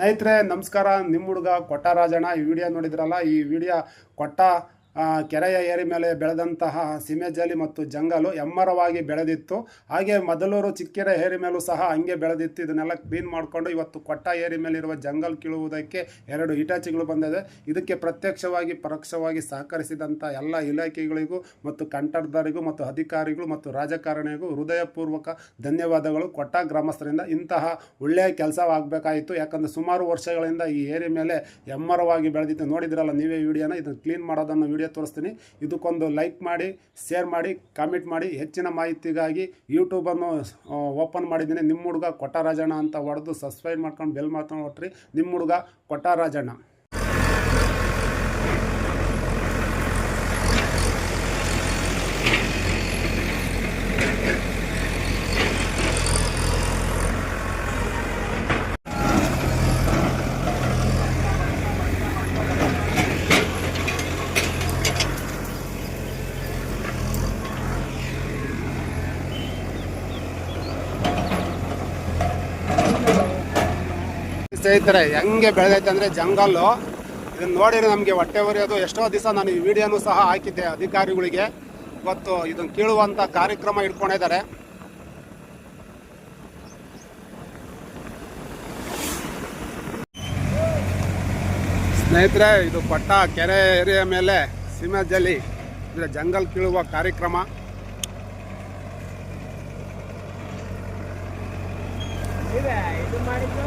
ಸ್ನೇಹಿತರೆ ನಮಸ್ಕಾರ. ನಿಮ್ಮ ಹುಡುಗ ಕೊಟ್ಟ ಈ ವಿಡಿಯೋ ನೋಡಿದ್ರಲ್ಲ. ಈ ವಿಡಿಯೋ ಕೊಟ್ಟ ಕೆರೆಯ ಏರಿ ಮೇಲೆ ಬೆಳೆದಂತಹ ಸೀಮೆಜಲಿ ಮತ್ತು ಜಂಗಲು ಎಮ್ಮರವಾಗಿ ಬೆಳೆದಿತ್ತು. ಹಾಗೆ ಮೊದಲೂರು ಚಿಕ್ಕೆರೆ ಏರಿ ಮೇಲೂ ಸಹ ಹಂಗೆ ಬೆಳೆದಿತ್ತು. ಇದನ್ನೆಲ್ಲ ಕ್ಲೀನ್ ಮಾಡಿಕೊಂಡು ಇವತ್ತು ಕೊಟ್ಟ ಏರಿ ಮೇಲಿರುವ ಜಂಗಲ್ ಕೀಳುವುದಕ್ಕೆ 2 ಹಿಟಾಚಿಗಳು ಬಂದಿದೆ. ಇದಕ್ಕೆ ಪ್ರತ್ಯಕ್ಷವಾಗಿ ಪರೋಕ್ಷವಾಗಿ ಸಹಕರಿಸಿದಂಥ ಎಲ್ಲ ಇಲಾಖೆಗಳಿಗೂ ಮತ್ತು ಕಂಠದಾರಿಗೂ ಮತ್ತು ಅಧಿಕಾರಿಗಳು ಮತ್ತು ರಾಜಕಾರಣಿಗೂ ಹೃದಯಪೂರ್ವಕ ಧನ್ಯವಾದಗಳು. ಕೊಟ್ಟ ಗ್ರಾಮಸ್ಥರಿಂದ ಇಂತಹ ಒಳ್ಳೆಯ ಕೆಲಸವಾಗಬೇಕಾಯಿತು. ಯಾಕಂದರೆ ಸುಮಾರು ವರ್ಷಗಳಿಂದ ಈ ಏರಿ ಮೇಲೆ ಎಮ್ಮರವಾಗಿ ಬೆಳೆದಿತ್ತು. ನೋಡಿದ್ರಲ್ಲ ನೀವೇ ವಿಡಿಯೋನ. ಇದನ್ನು ಕ್ಲೀನ್ ಮಾಡೋದನ್ನು ವಿಡಿಯೋ ತೋರಿಸ್ತೀನಿ. ಇದಕ್ಕೊಂದು ಲೈಕ್ ಮಾಡಿ, ಶೇರ್ ಮಾಡಿ, ಕಾಮೆಂಟ್ ಮಾಡಿ. ಹೆಚ್ಚಿನ ಮಾಹಿತಿಗಾಗಿ ಯೂಟ್ಯೂಬನ್ನು ಓಪನ್ ಮಾಡಿದ್ದೀನಿ. ನಿಮ್ಮ ಹುಡುಗ ಕೊಟ್ಟ ಅಂತ ಹೊಡೆದು ಸಬ್ಸ್ಕ್ರೈಬ್ ಮಾಡ್ಕೊಂಡು ಬೆಲ್ ಮಾಡ್ಕೊಂಡು ಹೊಟ್ರಿ. ನಿಮ್ಮ ಹುಡುಗ ಕೊಟ್ಟ. ಸ್ನೇಹಿತರೆ ಹೆಂಗೆ ಬೆಳೆದೈತೆ ಅಂದರೆ ಜಂಗಲ್ಲು. ಇದನ್ನು ನೋಡಿದ್ರೆ ನಮಗೆ ಹೊಟ್ಟೆ ಉರಿಯೋದು. ಎಷ್ಟೋ ದಿವಸ ನಾನು ಈ ವಿಡಿಯೋನು ಸಹ ಹಾಕಿದ್ದೆ ಅಧಿಕಾರಿಗಳಿಗೆ. ಇವತ್ತು ಇದನ್ನು ಕೀಳುವಂಥ ಕಾರ್ಯಕ್ರಮ ಇಟ್ಕೊಂಡಿದ್ದಾರೆ. ಸ್ನೇಹಿತರೆ ಇದು ಕೊಟ್ಟ ಕೆರೆ ಏರಿಯಾ ಮೇಲೆ ಸೀಮೆಜಲಿ ಅಂದರೆ ಜಂಗಲ್ ಕೀಳುವ ಕಾರ್ಯಕ್ರಮ. ಇದು ಮಾಡಿದ್ದು